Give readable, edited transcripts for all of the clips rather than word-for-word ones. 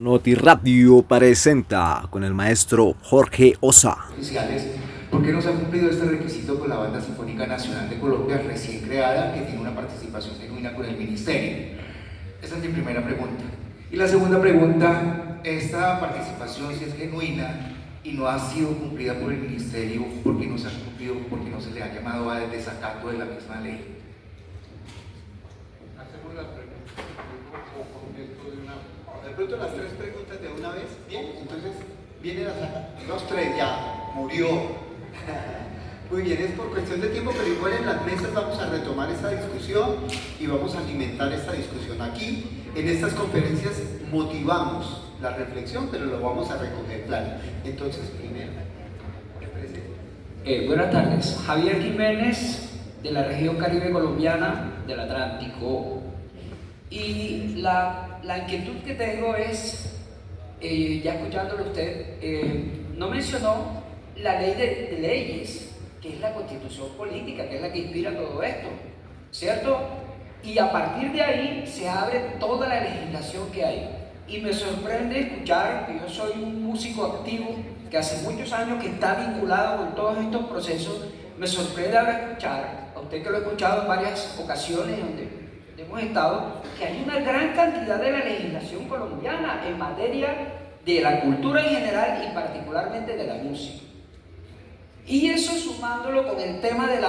Noti Radio presenta con el maestro Jorge Osa. Oficiales, ¿por qué no se ha cumplido este requisito con la Banda Sinfónica Nacional de Colombia recién creada, que tiene una participación genuina con el Ministerio? Esa es mi primera pregunta. Y la segunda pregunta, esta participación, si es genuina y no ha sido cumplida por el Ministerio, ¿por qué no se ha cumplido? ¿Por qué no se le ha llamado a desacato de la misma ley? Hacemos las preguntas o contesto de una vez. De pronto las tres preguntas de una vez. Bien, entonces vienen los tres ya. Murió. Muy bien, es por cuestión de tiempo, pero igual en las mesas vamos a retomar esta discusión y vamos a alimentar esta discusión aquí. En estas conferencias motivamos la reflexión, pero lo vamos a recoger claro. Entonces, primero, buenas tardes, Javier Jiménez, de la región Caribe colombiana del Atlántico. Y la inquietud que tengo es, ya escuchándolo usted, no mencionó la ley de leyes, que es la constitución política, que es la que inspira todo esto, ¿cierto? Y a partir de ahí se abre toda la legislación que hay. Y me sorprende escuchar que yo soy un músico activo, que hace muchos años que está vinculado con todos estos procesos. Me sorprende ahora escuchar, a usted que lo he escuchado en varias ocasiones donde hemos estado, que hay una gran cantidad de la legislación colombiana en materia de la cultura en general y particularmente de la música. Y eso sumándolo con el tema de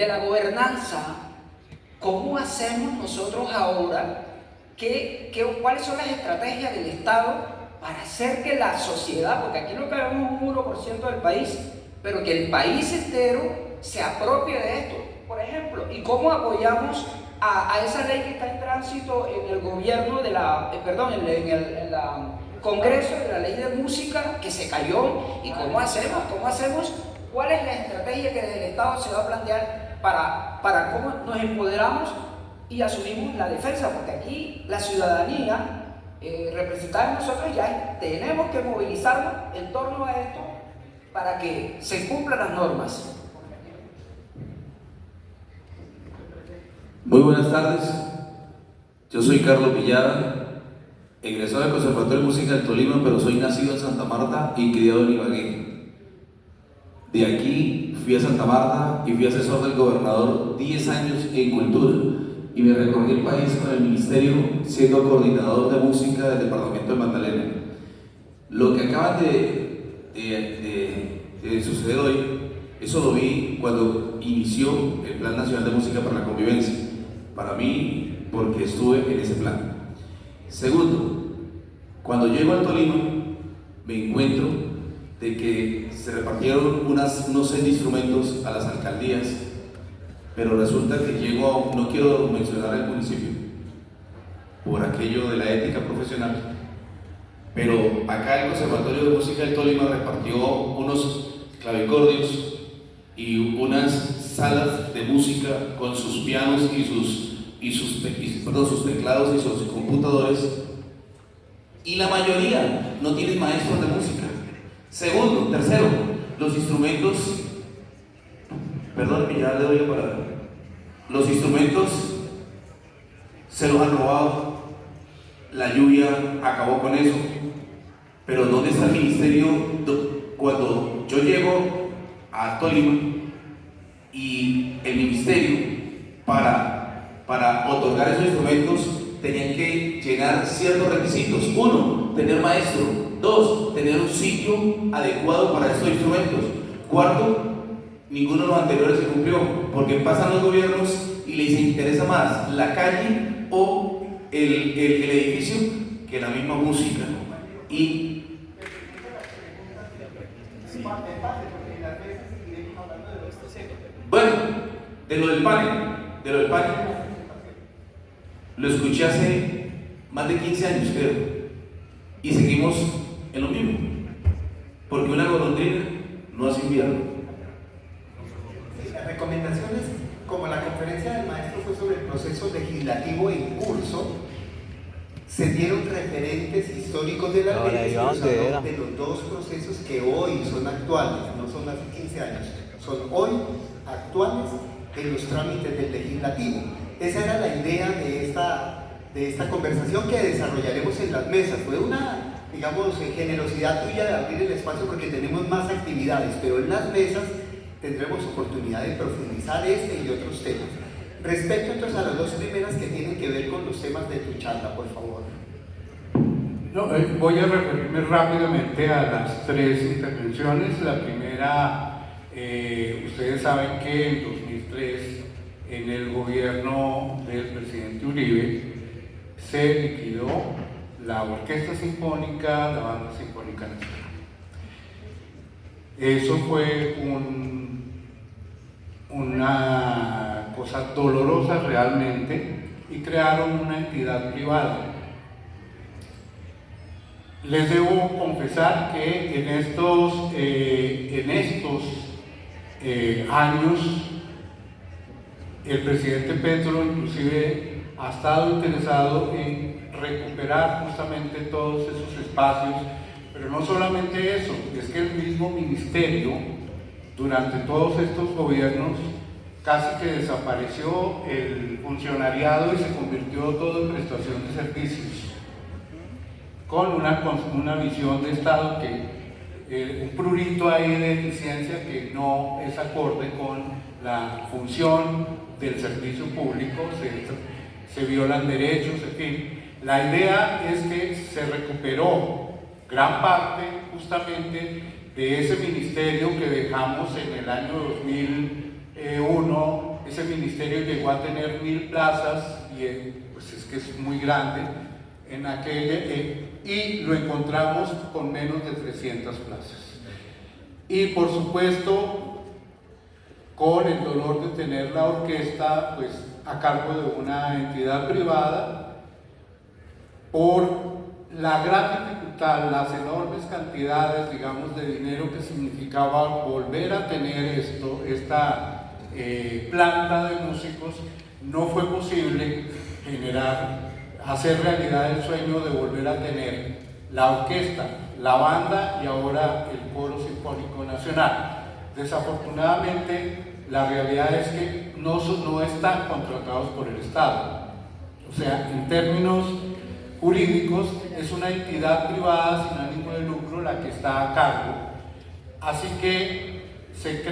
la gobernanza, ¿cómo hacemos nosotros ahora? ¿Cuáles son las estrategias del Estado para hacer que la sociedad, porque aquí no cabemos un 1% del país, pero que el país entero se apropie de esto? Por ejemplo, ¿y cómo apoyamos a esa ley que está en tránsito en el gobierno en el Congreso de la ley de música que se cayó? ¿Y cómo hacemos? ¿Cuál es la estrategia que desde el Estado se va a plantear para cómo nos empoderamos y asumimos la defensa? Porque aquí la ciudadanía, representada en nosotros, ya tenemos que movilizarnos en torno a esto para que se cumplan las normas. Muy buenas tardes, yo soy Carlos Villada, egresado del Conservatorio de Música del Tolima, pero soy nacido en Santa Marta y criado en Ibagué. De aquí fui a Santa Marta y fui asesor del gobernador 10 años en cultura y me recorrí el país con el ministerio siendo coordinador de música del departamento de Magdalena. Lo que acaban de suceder hoy, eso lo vi cuando inició el Plan Nacional de Música para la Convivencia. Para mí, porque estuve en ese plan. Segundo, cuando llego al Tolima, me encuentro de que se repartieron unos 6 instrumentos a las alcaldías, pero resulta que llego a, no quiero mencionar el municipio, por aquello de la ética profesional, pero acá el Conservatorio de Música del Tolima repartió unos clavicordios y unas salas de música con sus pianos y sus teclados y sus computadores, y la mayoría no tienen maestros de música. Tercero, los instrumentos, perdón, ya le doy la palabra, los instrumentos se los han robado, la lluvia acabó con eso, pero ¿dónde está el ministerio? Cuando yo llego a Tolima y el ministerio para otorgar esos instrumentos tenían que llenar ciertos requisitos. 1, tener maestro. 2, tener un sitio adecuado para estos instrumentos. 4, ninguno de los anteriores se cumplió, porque pasan los gobiernos y les interesa más la calle o el edificio que la misma música. Y bueno, de lo del panel, lo escuché hace más de 15 años, creo, y seguimos en lo mismo, porque una golondrina no hace invierno. Las recomendaciones, como la conferencia del maestro fue sobre el proceso legislativo en curso, se dieron referentes históricos de la ley, de los 2 procesos que hoy son actuales, no son hace 15 años, son hoy actuales en los trámites del legislativo. Esa era la idea de esta de esta conversación que desarrollaremos en las mesas. Fue una, digamos, generosidad tuya de abrir el espacio porque tenemos más actividades, pero en las mesas tendremos oportunidad de profundizar este y otros temas. Respecto entonces a las dos primeras que tienen que ver con los temas de tu charla, por favor. No, voy a referirme rápidamente a las tres intervenciones. La primera, ustedes saben que en 2003, en el gobierno del presidente Uribe, se liquidó la Orquesta Sinfónica, la Banda Sinfónica Nacional. Eso fue una cosa dolorosa realmente, y crearon una entidad privada. Les debo confesar que en estos años el presidente Petro inclusive ha estado interesado en recuperar justamente todos esos espacios, pero no solamente eso, es que el mismo ministerio durante todos estos gobiernos casi que desapareció el funcionariado y se convirtió todo en prestación de servicios, con una visión de Estado que un prurito ahí de eficiencia que no es acorde con la función del servicio público, se violan derechos, en fin. La idea es que se recuperó gran parte justamente de ese ministerio que dejamos en el año 2001. Ese ministerio llegó a tener 1000 plazas y pues es que es muy grande en y lo encontramos con menos de 300 plazas. Y por supuesto, con el dolor de tener la orquesta pues a cargo de una entidad privada, por la gran dificultad, las enormes cantidades, digamos, de dinero que significaba volver a tener esta planta de músicos, no fue posible hacer realidad el sueño de volver a tener la orquesta, la banda y ahora el Coro Sinfónico Nacional. Desafortunadamente, la realidad es que no están contratados por el Estado. O sea, en términos jurídicos, es una entidad privada sin ánimo de lucro la que está a cargo. Así que se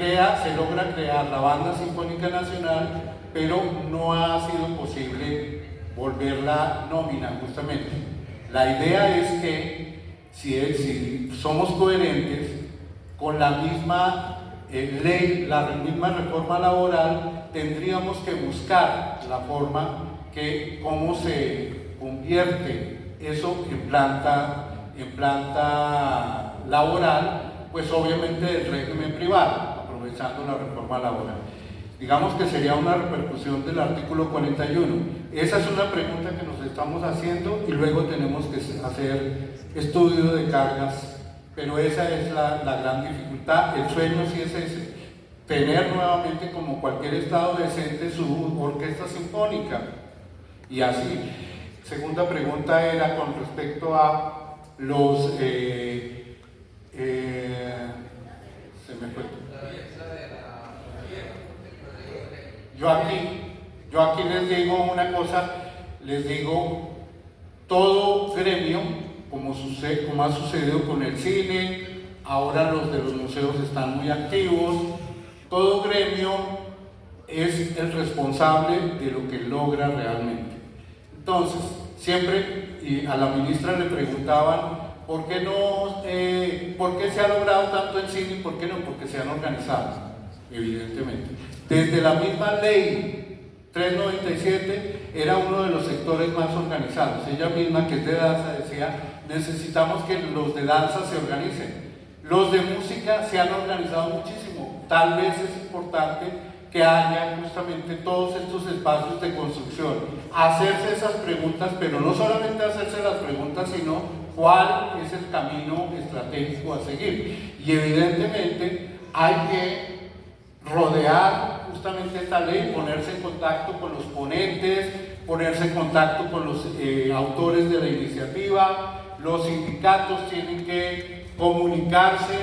logra crear la Banda Sinfónica Nacional, pero no ha sido posible volverla nómina justamente. La idea es que si somos coherentes con la misma ley, la misma reforma laboral, tendríamos que buscar la forma cómo se convierte eso en planta laboral, pues obviamente del régimen privado, aprovechando la reforma laboral. Digamos que sería una repercusión del artículo 41. Esa es una pregunta que nos estamos haciendo y luego tenemos que hacer estudio de cargas, pero esa es la gran dificultad. El sueño sí es ese, tener nuevamente, como cualquier estado decente, su orquesta sinfónica. Y así. Segunda pregunta era con respecto a los... se me fue. Yo aquí les digo una cosa, todo gremio, como ha sucedido con el cine, ahora los de los museos están muy activos, todo gremio es el responsable de lo que logra realmente. Entonces, siempre y a la ministra le preguntaban ¿por qué se ha logrado tanto en cine y por qué no? Porque se han organizado, evidentemente. Desde la misma ley 397 era uno de los sectores más organizados. Ella misma, que es de danza, decía: necesitamos que los de danza se organicen. Los de música se han organizado muchísimo. Tal vez es importante que haya justamente todos estos espacios de construcción, hacerse esas preguntas, pero no solamente hacerse las preguntas, sino cuál es el camino estratégico a seguir. Y evidentemente hay que rodear justamente esta ley, ponerse en contacto con los ponentes, ponerse en contacto con los autores de la iniciativa. Los sindicatos tienen que comunicarse,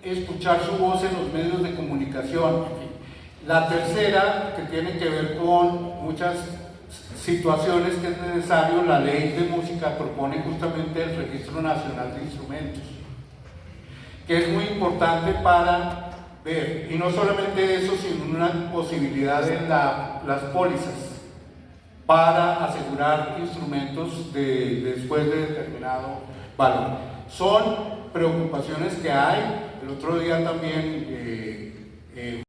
escuchar su voz en los medios de comunicación. La tercera, que tiene que ver con muchas situaciones que es necesario, la ley de música propone justamente el Registro Nacional de Instrumentos, que es muy importante para ver, y no solamente eso, sino una posibilidad en las pólizas para asegurar instrumentos después de determinado valor. Son preocupaciones que hay. El otro día también